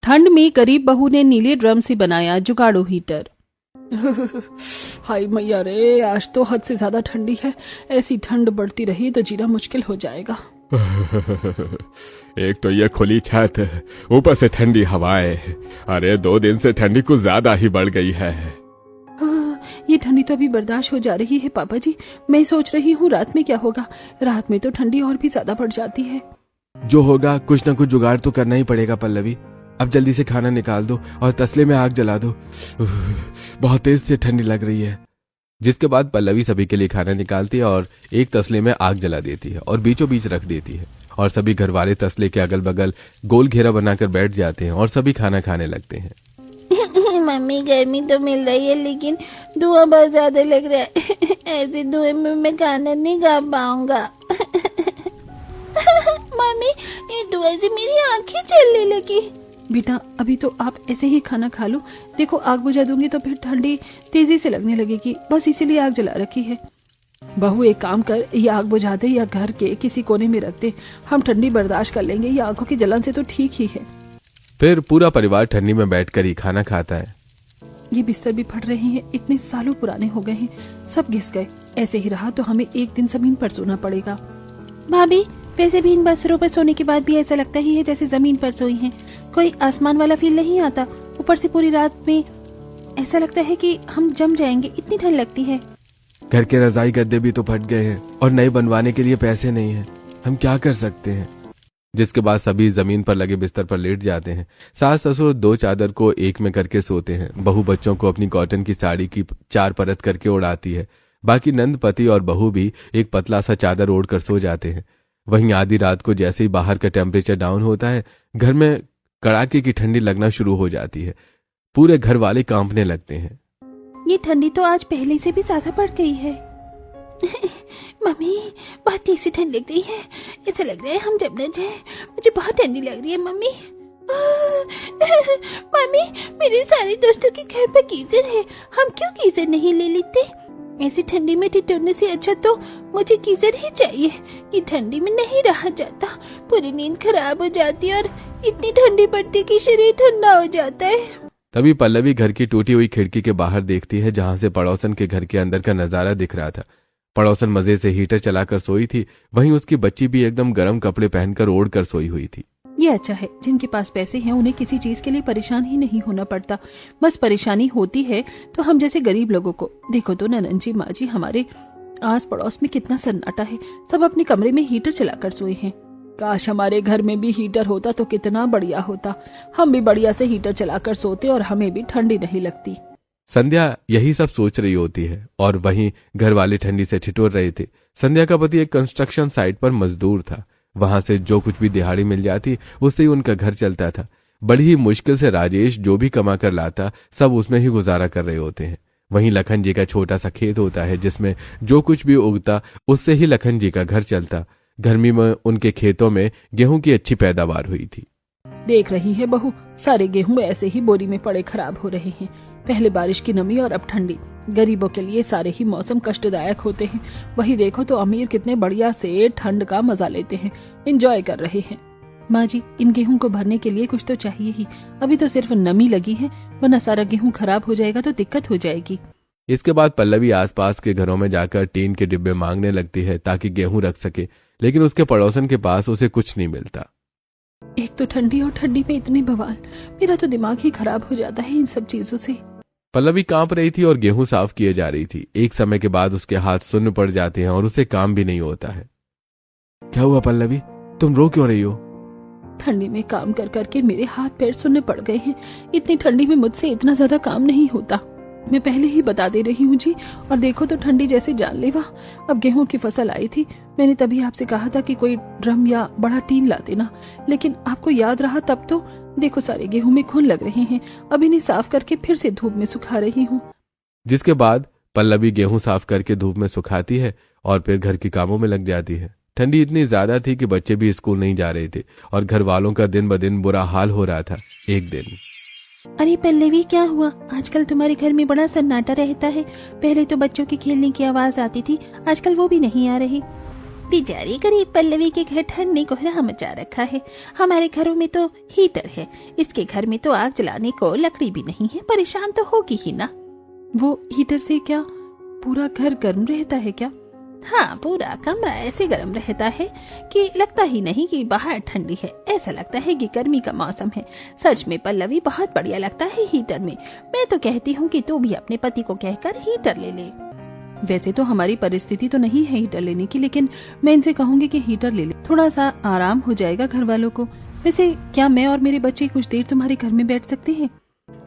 ठंड में गरीब बहू ने नीले ड्रम से बनाया जुगाड़ू हीटर। हाय मैया रे, आज तो हद से ज्यादा ठंडी है। ऐसी ठंड बढ़ती रही तो जीना मुश्किल हो जाएगा। एक तो ये खुली छत, ऊपर से ठंडी हवाएं। अरे 2 दिन से ठंडी कुछ ज्यादा ही बढ़ गई है। ये ठंडी तो अभी बर्दाश्त हो जा रही है पापा जी। मैं सोच रही हूँ रात में क्या होगा। रात में तो ठंडी और भी ज्यादा बढ़ जाती है। जो होगा कुछ न कुछ जुगाड़ तो करना ही पड़ेगा पल्लवी। अब जल्दी से खाना निकाल दो और तसले में आग जला दो। बहुत तेज से ठंडी लग रही है। जिसके बाद पल्लवी सभी के लिए खाना निकालती है और एक तसले में आग जला देती है और बीचों बीच रख देती है और सभी घर वाले तसले के अगल बगल गोल घेरा बनाकर बैठ जाते हैं और सभी खाना खाने लगते हैं। मम्मी गर्मी तो मिल रही है लेकिन धुआं बहुत ज्यादा लग रहा है। ऐसे धुएं में मैं खाना नहीं खा पाऊंगा। मम्मी ये धुएं से मेरी आंखें जलने लगी। बेटा अभी तो आप ऐसे ही खाना खा लो। देखो आग बुझा दूंगी तो फिर ठंडी तेजी से लगने लगेगी, बस इसीलिए आग जला रखी है। बहू एक काम कर, ये आग बुझा दे या घर के किसी कोने में रख दे। हम ठंडी बर्दाश्त कर लेंगे, ये आंखों की जलन से तो ठीक ही है। फिर पूरा परिवार ठंडी में बैठकर ही खाना खाता है। ये बिस्तर भी फट रहे हैं, इतने सालों पुराने हो गए हैं, सब घिस गए। ऐसे ही रहा तो हमें एक दिन जमीन पर सोना पड़ेगा। भाभी वैसे भी इन बस्तरों पर सोने के बाद भी ऐसा लगता ही है जैसे जमीन पर सोई हैं। कोई आसमान वाला फील नहीं आता। ऊपर से पूरी रात में ऐसा लगता है कि हम जम जाएंगे, इतनी ठंड लगती है। घर के रजाई गद्दे भी तो फट गए हैं और नए बनवाने के लिए पैसे नहीं है। हम क्या कर सकते हैं। जिसके बाद सभी जमीन पर लगे बिस्तर पर लेट जाते हैं। सास ससुर 2 चादर को एक में करके सोते हैं। बहू बच्चों को अपनी कॉटन की साड़ी की 4 परत करके उड़ाती है। बाकी नंद पति और बहू भी एक पतला सा चादर ओढ़ कर सो जाते हैं। वहीं आधी रात को जैसे ही बाहर का टेम्परेचर डाउन होता है, घर में कड़ाके की ठंडी लगना शुरू हो जाती है। पूरे घर वाले कांपने लगते हैं। ये ठंडी तो आज पहले से भी ज्यादा बढ़ गई है। मम्मी बहुत तेज से ठंड लग रही है। ऐसा लग रहा है हम जब न जाए। मुझे बहुत ठंडी लग रही है मम्मी। मम्मी मेरे सारे दोस्तों के घर पर गीजर है, हम क्यों गीजर नहीं ले लेते। ऐसी ठंडी में ठिठुरने से अच्छा तो मुझे गीजर ही चाहिए। ये ठंडी में नहीं रहा जाता, पूरी नींद खराब हो जाती है और इतनी ठंडी पड़ती कि शरीर ठंडा हो जाता है। तभी पल्लवी घर की टूटी हुई खिड़की के बाहर देखती है जहां से पड़ोसन के घर के अंदर का नजारा दिख रहा था। पड़ोसन मजे से हीटर चलाकर सोई थी। वहीं उसकी बच्ची भी एकदम गर्म कपड़े पहनकर ओढ़ कर सोई हुई थी। ये अच्छा है, जिनके पास पैसे हैं उन्हें किसी चीज के लिए परेशान ही नहीं होना पड़ता। बस परेशानी होती है तो हम जैसे गरीब लोगों को। देखो तो ननन जी, माँ जी, हमारे आस पड़ोस में कितना सन्नाटा है। सब अपने कमरे में हीटर चलाकर सोए हैं। काश हमारे घर में भी हीटर होता तो कितना बढ़िया होता। हम भी बढ़िया से हीटर चलाकर सोते और हमें भी ठंडी नहीं लगती। संध्या यही सब सोच रही होती है और वहीं घर वाले ठंडी से ठिठुर रहे थे। संध्या का पति एक कंस्ट्रक्शन साइट पर मजदूर था। वहां से जो कुछ भी दिहाड़ी मिल जाती उससे ही उनका घर चलता था। बड़ी ही मुश्किल से राजेश जो भी कमा कर लाता सब उसमें ही गुजारा कर रहे होते हैं। वहीं लखन जी का छोटा सा खेत होता है जिसमें जो कुछ भी उगता उससे ही लखन जी का घर चलता। गर्मी में उनके खेतों में गेहूं की अच्छी पैदावार हुई थी। देख रही है बहू, सारे गेहूं ऐसे ही बोरी में पड़े खराब हो रहे हैं। पहले बारिश की नमी और अब ठंडी। गरीबों के लिए सारे ही मौसम कष्टदायक होते हैं। वही देखो तो अमीर कितने बढ़िया से ठंड का मजा लेते हैं, एंजॉय कर रहे हैं। माँ जी, इन गेहूं को भरने के लिए कुछ तो चाहिए ही। अभी तो सिर्फ नमी लगी है, वरना सारा गेहूं खराब हो जाएगा तो दिक्कत हो जाएगी। इसके बाद पल्लवी आसपास के घरों में जाकर टीन के डिब्बे मांगने लगती है ताकि गेहूं रख सके, लेकिन उसके पड़ोसन के पास उसे कुछ नहीं मिलता। एक तो ठंडी और ठंडी में इतनी बवाल, मेरा तो दिमाग ही खराब हो जाता है इन सब चीजों से। पल्लवी कांप रही थी और गेहूं साफ किए जा रही थी। एक समय के बाद उसके हाथ सुन्न पड़ जाते हैं और उसे काम भी नहीं होता है। क्या हुआ पल्लवी, तुम रो क्यों रही हो? ठंडी में काम कर करके मेरे हाथ पैर सुन्ने पड़ गए हैं। इतनी ठंडी में मुझसे इतना ज्यादा काम नहीं होता। मैं पहले ही बता दे रही हूँ जी। और देखो तो ठंडी जैसे जानलेवा। अब गेहूं की फसल आई थी, मैंने तभी आपसे कहा था कि कोई ड्रम या बड़ा टीन ला देना, लेकिन आपको याद रहा तब तो। देखो सारे गेहूं में घुन लग रहे हैं। अब इन्हें साफ करके फिर से धूप में सुखा रही हूँ। जिसके बाद पल्लवी गेहूं साफ करके धूप में सुखाती है और फिर घर के कामों में लग जाती है। ठंडी इतनी ज्यादा थी कि बच्चे भी स्कूल नहीं जा रहे थे और घर वालों का दिन ब दिन बुरा हाल हो रहा था। एक दिन, अरे पल्लवी क्या हुआ? आजकल तुम्हारे घर में बड़ा सन्नाटा रहता है। पहले तो बच्चों के खेलने की आवाज आती थी, आजकल वो भी नहीं आ रही। बेचारी गरीब पल्लवी के घर ठंड ने कोहरा मचा रखा है। हमारे घरों में तो हीटर है, इसके घर में तो आग जलाने को लकड़ी भी नहीं है, परेशान तो होगी ही ना। वो हीटर से क्या पूरा घर गर्म रहता है क्या? हाँ, पूरा कमरा ऐसे गर्म रहता है कि लगता ही नहीं कि बाहर ठंडी है, ऐसा लगता है कि गर्मी का मौसम है। सच में पल्लवी, बहुत बढ़िया लगता है हीटर में। मैं तो कहती हूँ कि तू भी अपने पति को कहकर हीटर ले ले। वैसे तो हमारी परिस्थिति तो नहीं है हीटर लेने की, लेकिन मैं इनसे कहूंगी कि हीटर ले ले, थोड़ा सा आराम हो जाएगा घर वालों को। वैसे क्या मैं और मेरे बच्चे कुछ देर तुम्हारे घर में बैठ सकते हैं?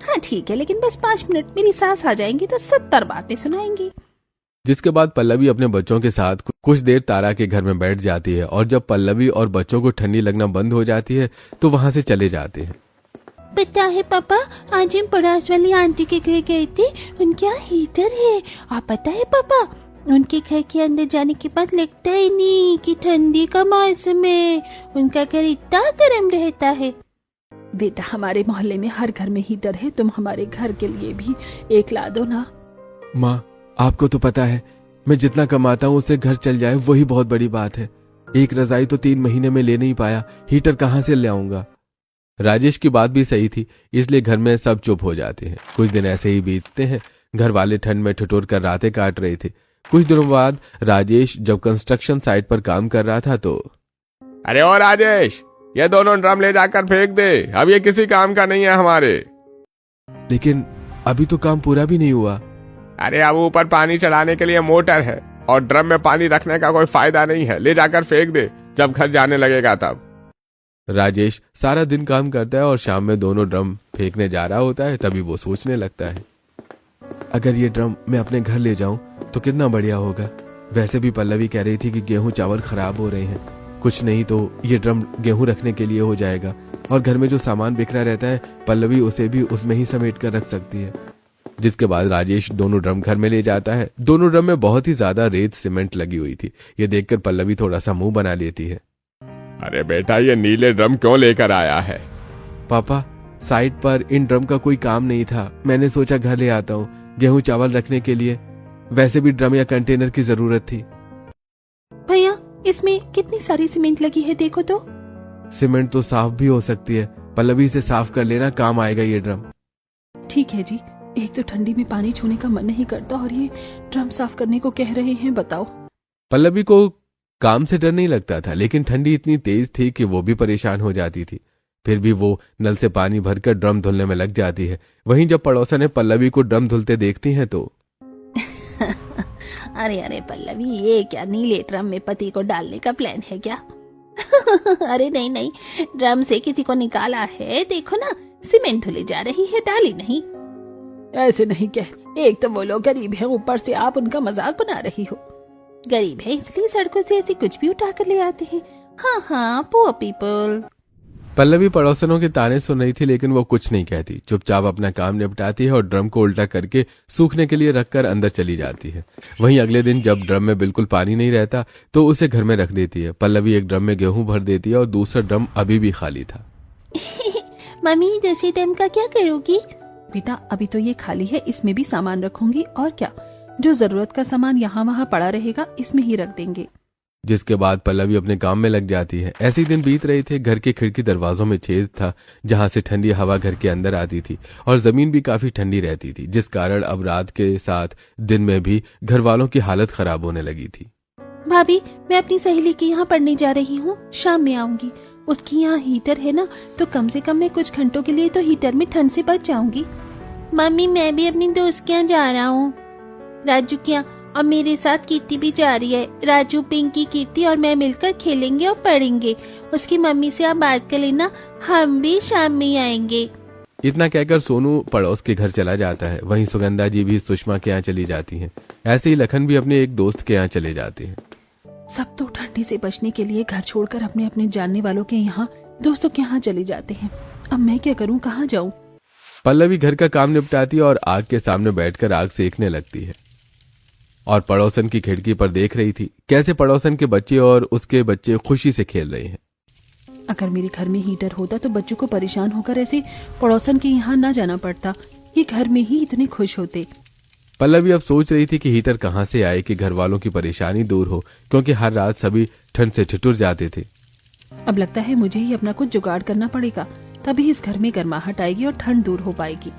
हाँ ठीक है, लेकिन बस 5 मिनट, मेरी सास आ जाएंगी तो 70 बातें सुनाएंगी। जिसके बाद पल्लवी अपने बच्चों के साथ कुछ देर तारा के घर में बैठ जाती है और जब पल्लवी और बच्चों को ठंडी लगना बंद हो जाती है तो वहां से चले जाते हैं। पता है पापा, आज हम पड़ोस वाली आंटी के घर गए थे, उनके यहाँ हीटर है। आप पता है पापा, उनके घर के अंदर जाने के बाद लगता ही नहीं कि ठंडी का मौसम है। उनका घर इतना गर्म रहता है। बेटा, हमारे मोहल्ले में हर घर में हीटर है, तुम हमारे घर के लिए भी एक ला दो ना। माँ, आपको तो पता है मैं जितना कमाता हूँ उससे घर चल जाए वही बहुत बड़ी बात है। एक रजाई तो 3 महीने में ले नहीं पाया, हीटर कहाँ से ले आऊंगा। राजेश की बात भी सही थी, इसलिए घर में सब चुप हो जाते हैं। कुछ दिन ऐसे ही बीतते हैं। घर वाले ठंड में ठिठुर कर रातें काट रहे थे। कुछ दिनों बाद राजेश जब कंस्ट्रक्शन साइट पर काम कर रहा था तो अरे ओ राजेश, ये दोनों ड्रम ले जाकर फेंक दे, अब ये किसी काम का नहीं है हमारे। लेकिन अभी तो काम पूरा भी नहीं हुआ। अरे अब ऊपर पानी चढ़ाने के लिए मोटर है और ड्रम में पानी रखने का कोई फायदा नहीं है, ले जाकर फेंक दे, जब घर जाने लगेगा तब। राजेश सारा दिन काम करता है और शाम में दोनों ड्रम फेंकने जा रहा होता है। तभी वो सोचने लगता है, अगर ये ड्रम मैं अपने घर ले जाऊं तो कितना बढ़िया होगा। वैसे भी पल्लवी कह रही थी कि गेहूं चावल खराब हो रहे हैं, कुछ नहीं तो ये ड्रम गेहूं रखने के लिए हो जाएगा और घर में जो सामान बिखरा रहता है पल्लवी उसे भी उसमें ही समेट कर रख सकती है। जिसके बाद राजेश दोनों ड्रम घर में ले जाता है। दोनों ड्रम में बहुत ही ज्यादा रेत सीमेंट लगी हुई थी। ये देखकर पल्लवी थोड़ा सा मुंह बना लेती है। अरे बेटा, ये नीले ड्रम क्यों लेकर आया है? पापा, साइट पर इन ड्रम का कोई काम नहीं था, मैंने सोचा घर ले आता हूँ गेहूं चावल रखने के लिए। वैसे भी ड्रम या कंटेनर की जरूरत थी। भैया, इसमें कितनी सारी सीमेंट लगी है, देखो तो। सीमेंट तो साफ भी हो सकती है, पल्लवी से साफ कर लेना, काम आएगा ये ड्रम। ठीक है जी, एक तो ठंडी में पानी छूने का मन नहीं करता और ये ड्रम साफ करने को कह रहे हैं, बताओ। पल्लवी को काम से डर नहीं लगता था, लेकिन ठंडी इतनी तेज थी कि वो भी परेशान हो जाती थी। फिर भी वो नल से पानी भरकर ड्रम धुलने में लग जाती है। वहीं जब पड़ोसन पल्लवी को ड्रम धुलते देखती हैं तो अरे अरे पल्लवी, ये क्या नीले ड्रम में पति को डालने का प्लान है क्या? अरे नहीं नहीं, ड्रम से किसी को निकाला है, देखो ना, सीमेंट धुले जा रही है, डाली नहीं। ऐसे नहीं कह, एक तो वो लोग गरीब हैं, ऊपर से आप उनका मजाक बना रही हो। गरीब है इसलिए सड़कों से ऐसे कुछ भी उठा कर ले आते हैं। हाँ हाँ, पुअर पीपल। पल्लवी पड़ोसनों के ताने सुन रही थी, लेकिन वो कुछ नहीं कहती। चुपचाप अपना काम निपटाती है और ड्रम को उल्टा करके सूखने के लिए रखकर अंदर चली जाती है। वहीं अगले दिन जब ड्रम में बिल्कुल पानी नहीं रहता तो उसे घर में रख देती है। पल्लवी एक ड्रम में गेहूं भर देती है और दूसरा ड्रम अभी भी खाली था। मम्मी, दूसरे ड्रम का क्या करोगी? बेटा, अभी तो ये खाली है, इसमें भी सामान रखूंगी और क्या, जो जरूरत का सामान यहाँ वहाँ पड़ा रहेगा इसमें ही रख देंगे। जिसके बाद पल्लवी अपने काम में लग जाती है। ऐसे ही दिन बीत रहे थे। घर के खिड़की दरवाजों में छेद था जहां से ठंडी हवा घर के अंदर आती थी और जमीन भी काफी ठंडी रहती थी, जिस कारण अब रात के साथ दिन में भी घर वालों की हालत खराब होने लगी थी। भाभी, मैं अपनी सहेली के यहाँ पढ़ने जा रही हूँ, शाम में आऊंगी। उसकी यहाँ हीटर है ना, तो कम से कम मैं कुछ घंटों के लिए तो हीटर में ठंड से बच जाऊंगी। मम्मी, मैं भी अपनी दोस्त के यहाँ जा रहा हूँ, राजू के यहाँ, और मेरे साथ कीर्ति भी जा रही है। राजू, पिंकी, कीर्ति और मैं मिलकर खेलेंगे और पढ़ेंगे। उसकी मम्मी से आप बात कर लेना, हम भी शाम में आएंगे। इतना कहकर सोनू पड़ोस के घर चला जाता है। वहीं सुगंधा जी भी सुषमा के यहाँ चली जाती हैं। ऐसे ही लखन भी अपने एक दोस्त के यहाँ चले जाते हैं। सब तो ठंडी से बचने के लिए घर छोड़कर अपने अपने जानने वालों के यहाँ, दोस्तों के यहाँ चले जाते हैं। अब मैं क्या करूँ, कहाँ जाऊँ? पल्लवी घर का काम निपटाती है और आग के सामने बैठकर आग सेकने लगती है और पड़ोसन की खिड़की पर देख रही थी कैसे पड़ोसन के बच्चे और उसके बच्चे खुशी से खेल रहे हैं। अगर मेरे घर में हीटर होता तो बच्चों को परेशान होकर ऐसे पड़ोसन के यहाँ ना जाना पड़ता, ये घर में ही इतने खुश होते। पल्लवी अब सोच रही थी कि हीटर कहाँ से आए कि घर वालों की परेशानी दूर हो, क्योंकि हर रात सभी ठंड से ठिठुर जाते थे। अब लगता है मुझे ही अपना कुछ जुगाड़ करना पड़ेगा, तभी इस घर में गर्माहट आएगी और ठंड दूर हो पाएगी।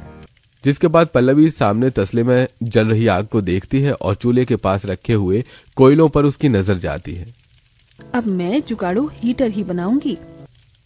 जिसके बाद पल्लवी सामने तसले में जल रही आग को देखती है और चूल्हे के पास रखे हुए कोयलों पर उसकी नजर जाती है। अब मैं जुगाड़ू हीटर ही बनाऊंगी।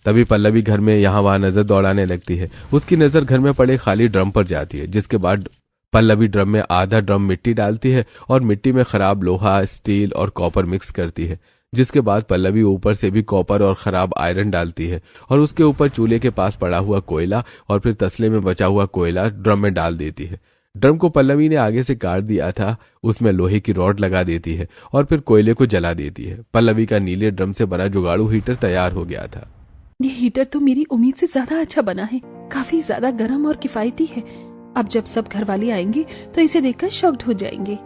तभी पल्लवी घर में यहाँ वहां नजर दौड़ाने लगती है। उसकी नजर घर में पड़े खाली ड्रम पर जाती है, जिसके बाद पल्लवी ड्रम में आधा ड्रम मिट्टी डालती है और मिट्टी में खराब लोहा, स्टील और कॉपर मिक्स करती है। जिसके बाद पल्लवी ऊपर से भी कॉपर और खराब आयरन डालती है और उसके ऊपर चूल्हे के पास पड़ा हुआ कोयला और फिर तसले में बचा हुआ कोयला ड्रम में डाल देती है। ड्रम को पल्लवी ने आगे से काट दिया था, उसमें लोहे की रॉड लगा देती है और फिर कोयले को जला देती है। पल्लवी का नीले ड्रम से बना जुगाड़ू हीटर तैयार हो गया था। ये हीटर तो मेरी उम्मीद से ज्यादा अच्छा बना है, काफी ज्यादा गर्म और किफायती है। अब जब सब घर वाले आएंगे तो इसे देखकर शॉक्ड हो जाएंगे।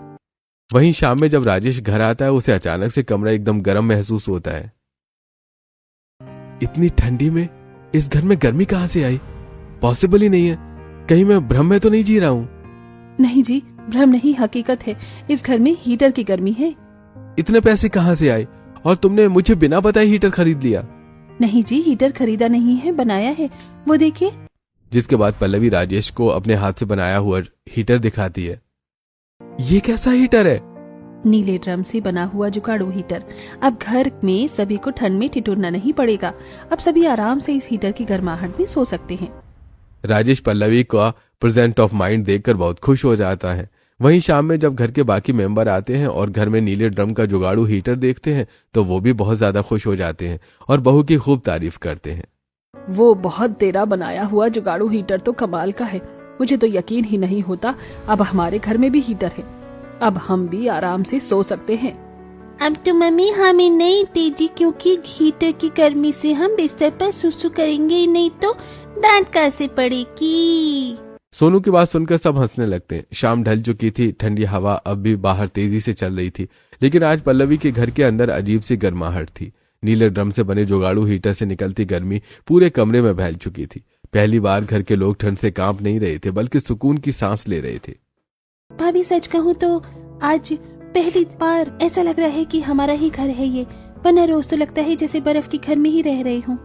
वहीं शाम में जब राजेश घर आता है, उसे अचानक से कमरा एकदम गर्म महसूस होता है। इतनी ठंडी में इस घर में गर्मी कहां से आई? पॉसिबल ही नहीं है। कहीं मैं भ्रम में तो नहीं जी रहा हूं? नहीं जी, भ्रम नहीं, हकीकत है। इस घर में हीटर की गर्मी है। इतने पैसे कहां से आए और तुमने मुझे बिना बताए हीटर खरीद लिया? नहीं जी, हीटर खरीदा नहीं है, बनाया है, वो देखिए। जिसके बाद पल्लवी राजेश को अपने हाथ से बनाया हुआ हीटर दिखाती है। ये कैसा हीटर है? नीले ड्रम से बना हुआ जुगाड़ू हीटर। अब घर में सभी को ठंड में ठिठुरना नहीं पड़ेगा। अब सभी आराम से इस हीटर की गर्माहट में सो सकते हैं। राजेश पल्लवी का प्रेजेंट ऑफ माइंड देखकर बहुत खुश हो जाता है। वहीं शाम में जब घर के बाकी मेंबर आते हैं और घर में नीले ड्रम का जुगाड़ू हीटर देखते हैं तो वो भी बहुत ज्यादा खुश हो जाते हैं और बहू की खूब तारीफ करते हैं। वो बहुत तेरा बनाया हुआ जुगाड़ू हीटर तो कमाल का है। मुझे तो यकीन ही नहीं होता अब हमारे घर में भी हीटर है। अब हम भी आराम से सो सकते हैं। अब तो मम्मी हमें नहीं तेजी, क्योंकि हीटर की गर्मी से हम बिस्तर पर सुसु करेंगे ही नहीं तो डांट कैसे पड़ेगी। सोनू की बात सुनकर सब हंसने लगते हैं। शाम ढल चुकी थी, ठंडी हवा अब भी बाहर तेजी से चल रही थी, लेकिन आज पल्लवी के घर के अंदर अजीब सी गर्माहट थी। नीले ड्रम से बने जुगाड़ू हीटर से निकलती गर्मी पूरे कमरे में फैल चुकी थी। पहली बार घर के लोग ठंड से कांप नहीं रहे थे, बल्कि सुकून की सांस ले रहे थे। भाभी सच कहूँ तो आज पहली बार ऐसा लग रहा है कि हमारा ही घर है ये, वरना रोज तो लगता है जैसे बर्फ के घर में ही रह रही हूँ।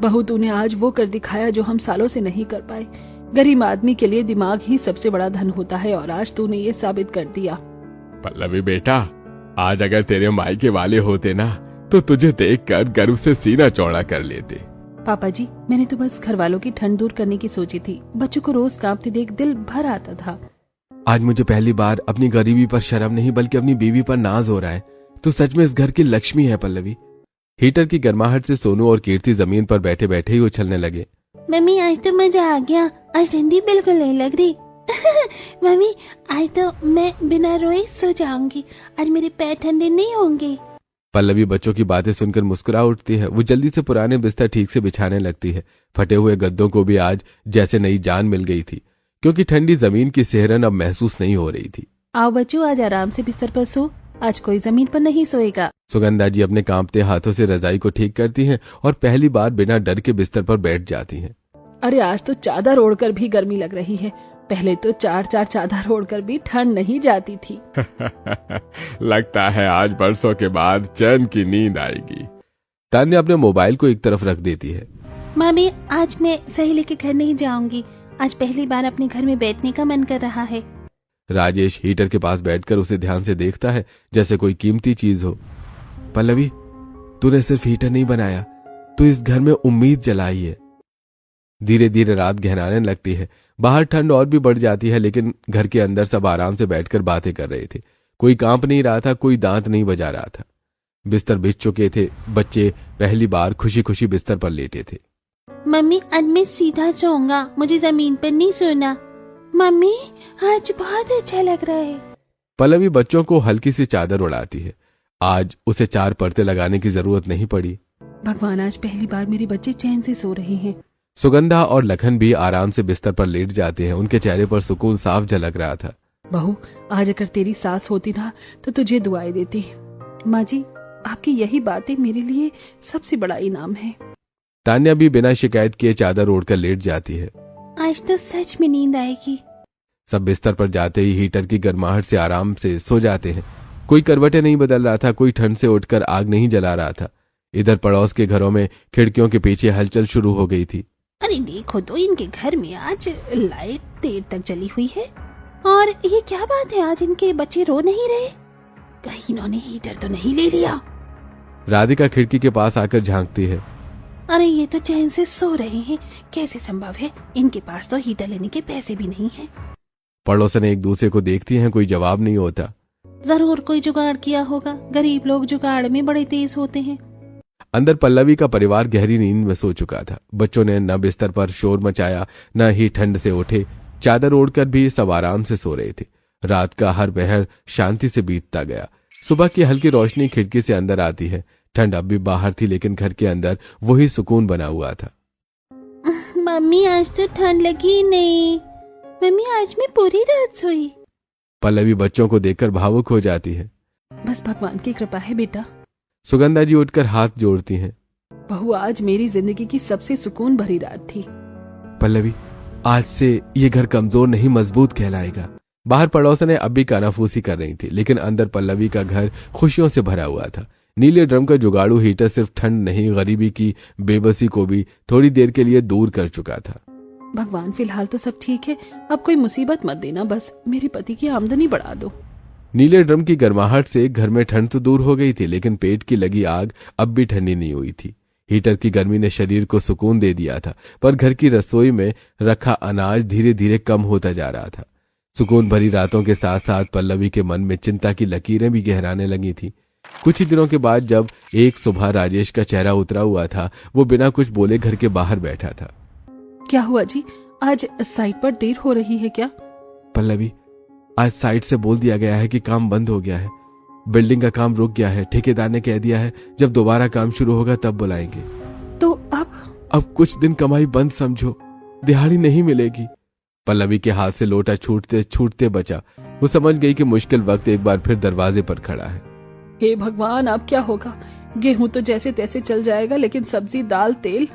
बहू, तूने आज वो कर दिखाया जो हम सालों से नहीं कर पाए। गरीब आदमी के लिए दिमाग ही सबसे बड़ा धन होता है और आज तूने ये साबित कर दिया। पल्लवी बेटा, आज अगर तेरे मायके वाले होते ना तो तुझे देखकर गर्व से सीना चौड़ा कर लेते। पापा जी, मैंने तो बस घर वालों की ठंड दूर करने की सोची थी। बच्चों को रोज कांपते देख दिल भर आता था। आज मुझे पहली बार अपनी गरीबी पर शर्म नहीं बल्कि अपनी बीवी पर नाज हो रहा है। तो सच में इस घर की लक्ष्मी है पल्लवी। हीटर की गर्माहट से सोनू और कीर्ति जमीन पर बैठे बैठे ही उछलने लगे। मम्मी आज तो मजा आ गया, आज ठंडी बिल्कुल नहीं लग रही। मम्मी आज तो मैं बिना रोए सो जाऊंगी, आज मेरे पैर ठंडे नहीं होंगे। पल्लवी बच्चों की बातें सुनकर मुस्कुरा उठती है। वो जल्दी से पुराने बिस्तर ठीक से बिछाने लगती है। फटे हुए गद्दों को भी आज जैसे नई जान मिल गई थी, क्योंकि ठंडी जमीन की सिहरन अब महसूस नहीं हो रही थी। आओ बच्चों, आज आराम से बिस्तर पर सो, आज कोई जमीन पर नहीं सोएगा। सुगंधा जी अपने कांपते हाथों से रजाई को ठीक करती हैं और पहली बार बिना डर के बिस्तर पर बैठ जाती हैं। अरे आज तो चादर ओढ़कर भी गर्मी लग रही है। पहले तो 4-4 चादर ओढ़कर भी ठंड नहीं जाती थी। लगता है आज बरसों के बाद चैन की नींद आएगी। तान्या अपने मोबाइल को एक तरफ रख देती है। मम्मी आज मैं सहेली के घर नहीं जाऊंगी, आज पहली बार अपने घर में बैठने का मन कर रहा है। राजेश हीटर के पास बैठकर उसे ध्यान से देखता है जैसे कोई कीमती चीज हो। पल्लवी, तूने सिर्फ हीटर नहीं बनाया, तू इस घर में उम्मीद जलाई है। धीरे धीरे रात गहराने लगती है। बाहर ठंड और भी बढ़ जाती है, लेकिन घर के अंदर सब आराम से बैठकर बातें कर रहे थे। कोई कांप नहीं रहा था, कोई दांत नहीं बजा रहा था। बिस्तर बिछ चुके थे। बच्चे पहली बार खुशी खुशी बिस्तर पर लेटे थे। मम्मी आज मैं सीधा सोऊंगा, मुझे जमीन पर नहीं सोना। मम्मी आज बहुत अच्छा लग रहा है। पल्लवी बच्चों को हल्की सी चादर उड़ाती है। आज उसे 4 पर्दे लगाने की जरूरत नहीं पड़ी। भगवान, आज पहली बार मेरे बच्चे चैन से सो रहे हैं। सुगंधा और लखन भी आराम से बिस्तर पर लेट जाते हैं। उनके चेहरे पर सुकून साफ झलक रहा था। बहू, आज अगर तेरी सास होती ना तो तुझे दुआएं देती। माँ जी, आपकी यही बातें मेरे लिए सबसे बड़ा इनाम है। तान्या भी बिना शिकायत किए चादर ओढ़कर लेट जाती है। आज तो सच में नींद आएगी। सब बिस्तर पर जाते ही हीटर की गर्माहट से आराम से सो जाते हैं। कोई करवटें नहीं बदल रहा था, कोई ठंड से उठकर आग नहीं जला रहा था। इधर पड़ोस के घरों में खिड़कियों के पीछे हलचल शुरू हो गई थी। अरे देखो तो, इनके घर में आज लाइट देर तक जली हुई है। और ये क्या बात है, आज इनके बच्चे रो नहीं रहे? कहीं इन्होंने हीटर तो नहीं ले लिया? राधिका खिड़की के पास आकर झांकती है। अरे ये तो चैन से सो रहे हैं, कैसे संभव है? इनके पास तो हीटर लेने के पैसे भी नहीं हैं। पड़ोसन एक दूसरे को देखती हैं, कोई जवाब नहीं होता। जरूर कोई जुगाड़ किया होगा, गरीब लोग जुगाड़ में बड़े तेज होते हैं। अंदर पल्लवी का परिवार गहरी नींद में सो चुका था। बच्चों ने न बिस्तर पर शोर मचाया, न ही ठंड से उठे। चादर ओढ़कर भी सब आराम से सो रहे थे। रात का हर पहर शांति से बीतता गया। सुबह की हल्की रोशनी खिड़की से अंदर आती है। ठंड अब भी बाहर थी, लेकिन घर के अंदर वही सुकून बना हुआ था। मम्मी आज तो ठंड लगी नहीं। मम्मी आज मैं पूरी रात सोई। पल्लवी बच्चों को देखकर भावुक हो जाती है। बस भगवान की कृपा है बेटा। सुगंधा जी उठकर हाथ जोड़ती हैं। बहू, आज मेरी जिंदगी की सबसे सुकून भरी रात थी। पल्लवी, आज से ये घर कमजोर नहीं मजबूत कहलाएगा। बाहर पड़ोसन ने अब भी कानाफूसी कर रही थी, लेकिन अंदर पल्लवी का घर खुशियों से भरा हुआ था। नीले ड्रम का जुगाड़ू हीटर सिर्फ ठंड नहीं, गरीबी की बेबसी को भी थोड़ी देर के लिए दूर कर चुका था। भगवान, फिलहाल तो सब ठीक है, अब कोई मुसीबत मत देना, बस मेरे पति की आमदनी बढ़ा दो। नीले ड्रम की गर्माहट से घर में ठंड तो दूर हो गई थी, लेकिन पेट की लगी आग अब भी ठंडी नहीं हुई थी। हीटर की गर्मी ने शरीर को सुकून दे दिया था, पर घर की रसोई में रखा अनाज धीरे धीरे कम होता जा रहा था। सुकून भरी रातों के साथ साथ पल्लवी के मन में चिंता की लकीरें भी गहराने लगी थी। कुछ ही दिनों के बाद जब एक सुबह राजेश का चेहरा उतरा हुआ था, वो बिना कुछ बोले घर के बाहर बैठा था। क्या हुआ जी, आज साइट पर देर हो रही है क्या? पल्लवी, आज साइट से बोल दिया गया है कि काम बंद हो गया है। बिल्डिंग का काम रुक गया है। ठेकेदार ने कह दिया है जब दोबारा काम शुरू होगा तब बुलाएंगे। तो अब कुछ दिन कमाई बंद समझो, दिहाड़ी नहीं मिलेगी। पल्लवी के हाथ से लोटा छूटते छूटते बचा। वो समझ गई कि मुश्किल वक्त एक बार फिर दरवाजे पर खड़ा है। हे भगवान, अब क्या होगा? गेहूं तो जैसे तैसे चल जाएगा, लेकिन सब्जी, दाल, तेल।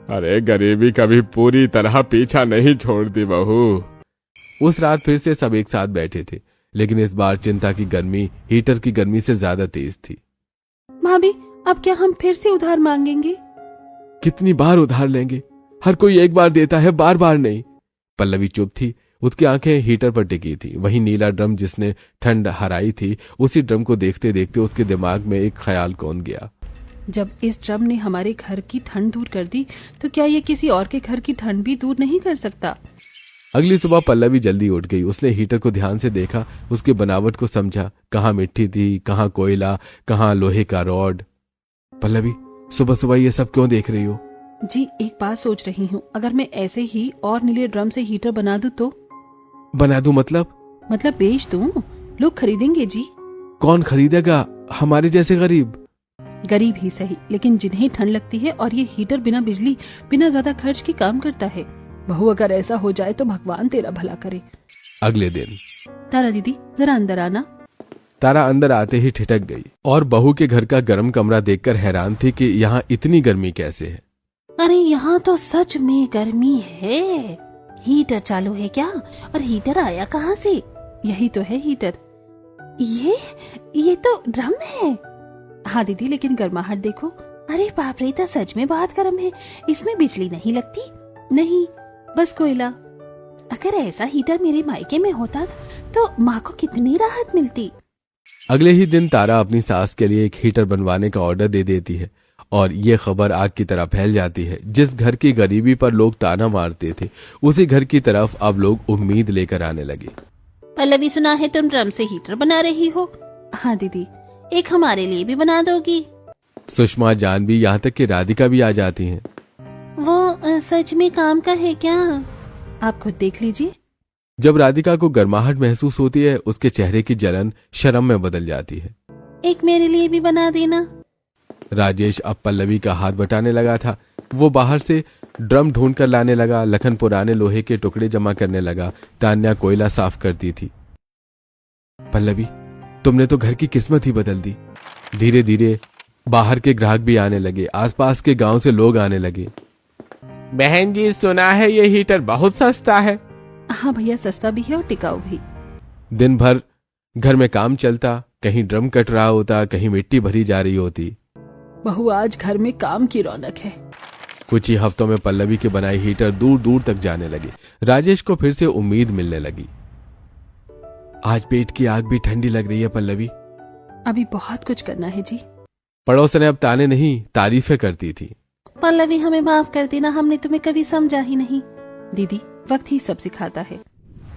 अरे गरीबी कभी पूरी तरह पीछा नहीं छोड़ती बहू। उस रात फिर से सब एक साथ बैठे थे, लेकिन इस बार चिंता की गर्मी हीटर की गर्मी से ज्यादा तेज थी। भाभी, अब क्या हम फिर से उधार मांगेंगे? कितनी बार उधार लेंगे? हर कोई एक बार देता है, बार बार नहीं। पल्लवी चुप थी। उसकी आंखें हीटर पर टिकी थी। वही नीला ड्रम जिसने ठंड हराई थी, उसी ड्रम को देखते देखते उसके दिमाग में एक ख्याल कौन गया। जब इस ड्रम ने हमारे घर की ठंड दूर कर दी, तो क्या ये किसी और के घर की ठंड भी दूर नहीं कर सकता? अगली सुबह पल्लवी जल्दी उठ गई। उसने हीटर को ध्यान से देखा, उसके बनावट को समझा। कहाँ मिट्टी थी, कहाँ कोयला, कहाँ लोहे का रॉड। पल्लवी, सुबह सुबह ये सब क्यों देख रही हो? जी, एक बात सोच रही हूँ, अगर मैं ऐसे ही और नीले ड्रम से हीटर बना दूं तो? बना दूं मतलब बेच दूं, लोग खरीदेंगे जी। कौन खरीदेगा? हमारे जैसे गरीब। गरीब ही सही, लेकिन जिन्हें ठंड लगती है, और ये हीटर बिना बिजली, बिना ज्यादा खर्च के काम करता है। बहू, अगर ऐसा हो जाए तो भगवान तेरा भला करे। अगले दिन, तारा दीदी, जरा अंदर आना। तारा अंदर आते ही ठिठक गई और बहू के घर का गर्म कमरा देखकर हैरान थी कि यहाँ इतनी गर्मी कैसे है। अरे यहाँ तो सच में गर्मी है। हीटर चालू है क्या? और हीटर आया कहाँ से? यही तो है हीटर। ये तो ड्रम है। हाँ दीदी, लेकिन गर्माहट देखो। अरे बाप रे, तो सच में बहुत गर्म है। इसमें बिजली नहीं लगती? नहीं, बस कोयला। अगर ऐसा हीटर मेरे मायके में होता तो माँ को कितनी राहत मिलती। अगले ही दिन तारा अपनी सास के लिए एक हीटर बनवाने का ऑर्डर दे देती है और ये खबर आग की तरह फैल जाती है। जिस घर की गरीबी पर लोग ताना मारते थे, उसी घर की तरफ अब लोग उम्मीद लेकर आने लगे। पल्लवी, सुना है तुम ड्रम से हीटर बना रही हो? हाँ दीदी। एक हमारे लिए भी बना दोगी? सुषमा, जानवी, यहाँ तक कि राधिका भी आ जाती हैं। वो सच में काम का है क्या? आप खुद देख लीजिए। जब राधिका को गर्माहट महसूस होती है, उसके चेहरे की जलन शर्म में बदल जाती है। एक मेरे लिए भी बना देना। राजेश अब पल्लवी का हाथ बटाने लगा था। वो बाहर से ड्रम ढूंढ कर लाने लगा। लखन पुराने लोहे के टुकड़े जमा करने लगा। तान्या कोयला साफ करती थी। पल्लवी, तुमने तो घर की किस्मत ही बदल दी। धीरे धीरे बाहर के ग्राहक भी आने लगे। आसपास के गांव से लोग आने लगे। बहन जी, सुना है ये हीटर बहुत सस्ता है। हाँ भैया, सस्ता भी है और टिकाऊ भी। दिन भर घर में काम चलता, कहीं ड्रम कट रहा होता, कहीं मिट्टी भरी जा रही होती। बहू, आज घर में काम की रौनक है। कुछ ही हफ्तों में पल्लवी के बनाई हीटर दूर दूर तक जाने लगे। राजेश को फिर से उम्मीद मिलने लगी। आज पेट की आग भी ठंडी लग रही है पल्लवी। अभी बहुत कुछ करना है जी। पड़ोसने अब ताने नहीं तारीफें करती थी। पल्लवी, हमें माफ कर देना, हमने तुम्हें कभी समझा ही नहीं। दीदी, वक्त ही सब सिखाता है।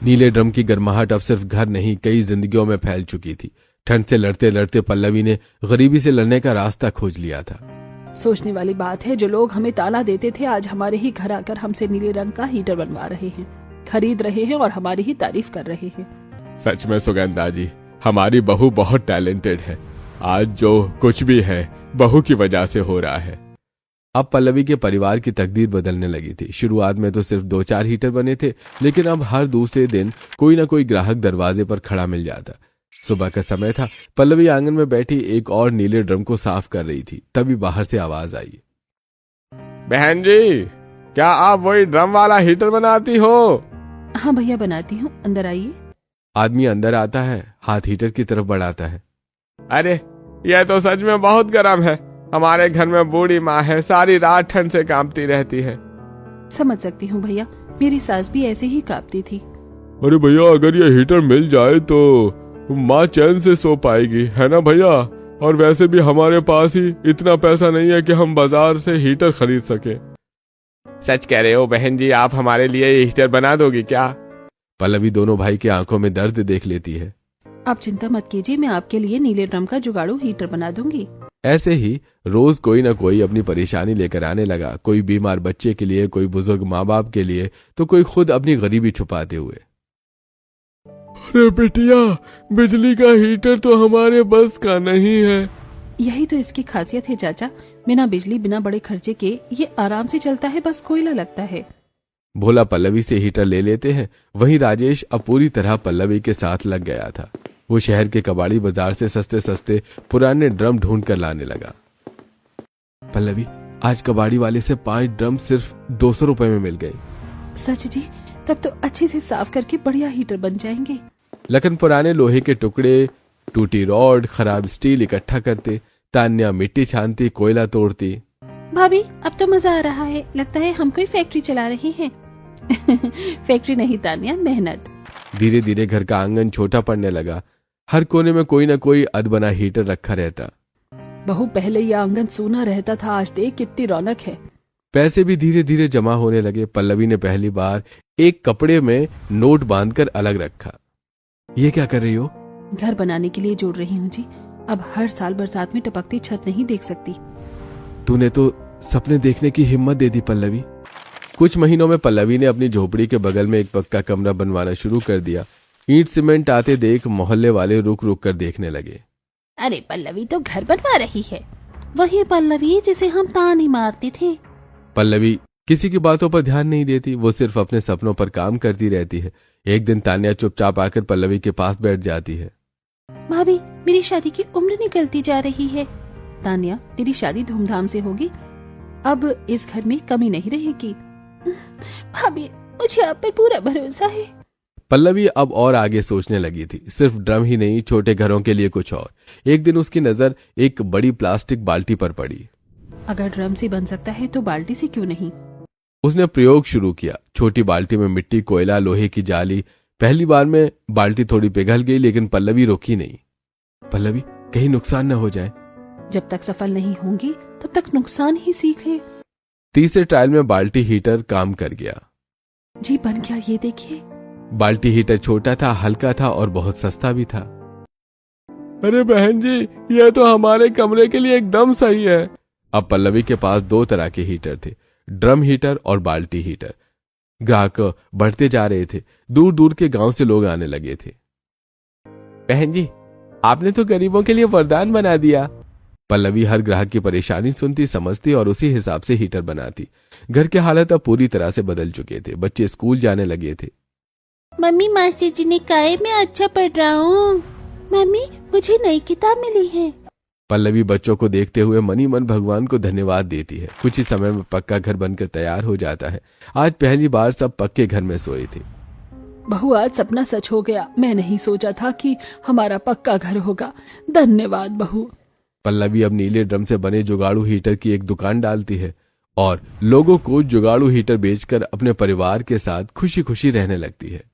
नीले ड्रम की गर्माहट अब सिर्फ घर नहीं, कई जिंदगियों में फैल चुकी थी। ठंड से लड़ते लड़ते पल्लवी ने गरीबी से लड़ने का रास्ता खोज लिया था। सोचने वाली बात है, जो लोग हमें ताना देते थे आज हमारे ही घर आकर हमसे नीले रंग का हीटर बनवा रहे हैं, खरीद रहे हैं और हमारी ही तारीफ कर रहे हैं। सच में सुगंधा जी, हमारी बहू बहुत टैलेंटेड है। आज जो कुछ भी है बहू की वजह से हो रहा है। अब पल्लवी के परिवार की तकदीर बदलने लगी थी। शुरुआत में तो सिर्फ 2-4 हीटर बने थे, लेकिन अब हर दूसरे दिन कोई ना कोई ग्राहक दरवाजे पर खड़ा मिल जाता। सुबह का समय था। पल्लवी आंगन में बैठी एक और नीले ड्रम को साफ कर रही थी, तभी बाहर से आवाज आई। बहन जी, क्या आप वही ड्रम वाला हीटर बनाती हो? हाँ भैया, बनाती हूँ, अंदर आइए। आदमी अंदर आता है, हाथ हीटर की तरफ बढ़ाता है। अरे, यह तो सच में बहुत गर्म है। हमारे घर में बूढ़ी माँ है, सारी रात ठंड से कांपती रहती है। समझ सकती हूँ भैया, मेरी सास भी ऐसे ही कांपती थी। अरे भैया, अगर ये हीटर मिल जाए तो माँ चैन से सो पाएगी, है ना भैया? और वैसे भी हमारे पास ही इतना पैसा नहीं है कि हम बाजार से हीटर खरीद सके। सच कह रहे हो बहन जी, आप हमारे लिए ये हीटर बना दोगी क्या? पल्लवी दोनों भाई की आंखों में दर्द देख लेती है। आप चिंता मत कीजिए, मैं आपके लिए नीले ड्रम का जुगाड़ू हीटर बना दूंगी। ऐसे ही रोज कोई ना कोई अपनी परेशानी लेकर आने लगा। कोई बीमार बच्चे के लिए, कोई बुजुर्ग माँ बाप के लिए, तो कोई खुद अपनी गरीबी छुपाते हुए। अरे बेटिया, बिजली का हीटर तो हमारे बस का नहीं है। यही तो इसकी खासियत है चाचा, बिना बिजली बिना बड़े खर्चे के ये आराम से चलता है, बस कोयला लगता है। भोला पल्लवी से हीटर ले लेते हैं। वहीं राजेश अब पूरी तरह पल्लवी के साथ लग गया था। वो शहर के कबाड़ी बाजार से सस्ते सस्ते पुराने ड्रम ढूंढ कर लाने लगा। पल्लवी, आज कबाड़ी वाले से 5 ड्रम सिर्फ 200 रुपए में मिल गए। सच जी? तब तो अच्छे से साफ करके बढ़िया हीटर बन जाएंगे। लखन पुराने लोहे के टुकड़े, टूटी रॉड, खराब स्टील इकट्ठा करते। तान्या मिट्टी छानती, कोयला तोड़ती। भाभी, अब तो मजा आ रहा है, लगता है हम कोई फैक्ट्री चला रहे हैं। फैक्ट्री नहीं तान्या, मेहनत। धीरे धीरे घर का आंगन छोटा पड़ने लगा। हर कोने में कोई ना कोई अदबना हीटर रखा रहता। बहू, पहले ये आंगन सूना रहता था, आज देख कितनी रौनक है। पैसे भी धीरे धीरे जमा होने लगे। पल्लवी ने पहली बार एक कपड़े में नोट बांधकर अलग रखा। ये क्या कर रही हो? घर बनाने के लिए जोड़ रही हूँ जी। अब हर साल बरसात में टपकती छत नहीं देख सकती। तूने तो सपने देखने की हिम्मत दे दी पल्लवी। कुछ महीनों में पल्लवी ने अपनी झोपड़ी के बगल में एक पक्का कमरा बनवाना शुरू कर दिया। ईंट सीमेंट आते देख मोहल्ले वाले रुक रुक कर देखने लगे। अरे पल्लवी तो घर बनवा रही है, वही पल्लवी जिसे हम ताने मारते थे। पल्लवी किसी की बातों पर ध्यान नहीं देती, वो सिर्फ अपने सपनों पर काम करती रहती है। एक दिन तान्या चुपचाप आकर पल्लवी के पास बैठ जाती है। भाभी, मेरी शादी की उम्र निकलती जा रही है। तान्या, तेरी शादी धूमधाम से होगी, अब इस घर में कमी नहीं रहेगी। भाभी, मुझे आप पर पूरा भरोसा है। पल्लवी अब और आगे सोचने लगी थी, सिर्फ ड्रम ही नहीं, छोटे घरों के लिए कुछ और। एक दिन उसकी नजर एक बड़ी प्लास्टिक बाल्टी पर पड़ी। अगर ड्रम से बन सकता है तो बाल्टी से क्यों नहीं? उसने प्रयोग शुरू किया। छोटी बाल्टी में मिट्टी, कोयला, लोहे की जाली। पहली बार में बाल्टी थोड़ी पिघल गई, लेकिन पल्लवी रुकी नहीं। पल्लवी, कहीं नुकसान न हो जाए। जब तक सफल नहीं होंगी तब तक नुकसान ही सीख ले। तीसरे ट्रायल में बाल्टी हीटर काम कर गया। जी बन गया, ये देखिए। बाल्टी हीटर छोटा था, हल्का था और बहुत सस्ता भी था। अरे बहन जी, यह तो हमारे कमरे के लिए एकदम सही है। अब पल्लवी के पास 2 तरह के हीटर थे, ड्रम हीटर और बाल्टी हीटर। ग्राहक बढ़ते जा रहे थे, दूर दूर के गांव से लोग आने लगे थे। बहन जी, आपने तो गरीबों के लिए वरदान बना दिया। पल्लवी हर ग्राहक की परेशानी सुनती, समझती और उसी हिसाब से हीटर बनाती। घर के हालत अब पूरी तरह से बदल चुके थे। बच्चे स्कूल जाने लगे थे। मम्मी, मास्टर जी ने कहा मैं अच्छा पढ़ रहा हूँ। मम्मी, मुझे नई किताब मिली है। पल्लवी बच्चों को देखते हुए मनी मन भगवान को धन्यवाद देती है। कुछ ही समय में पक्का घर बनकर तैयार हो जाता है। आज पहली बार सब पक्के घर में सोए थे। बहू आज सपना सच हो गया। मैं नहीं सोचा था कि हमारा पक्का घर होगा। धन्यवाद बहू। पल्लवी अब नीले ड्रम से बने जुगाड़ू हीटर की एक दुकान डालती है और लोगों को जुगाड़ू हीटर बेचकर अपने परिवार के साथ खुशी खुशी रहने लगती है।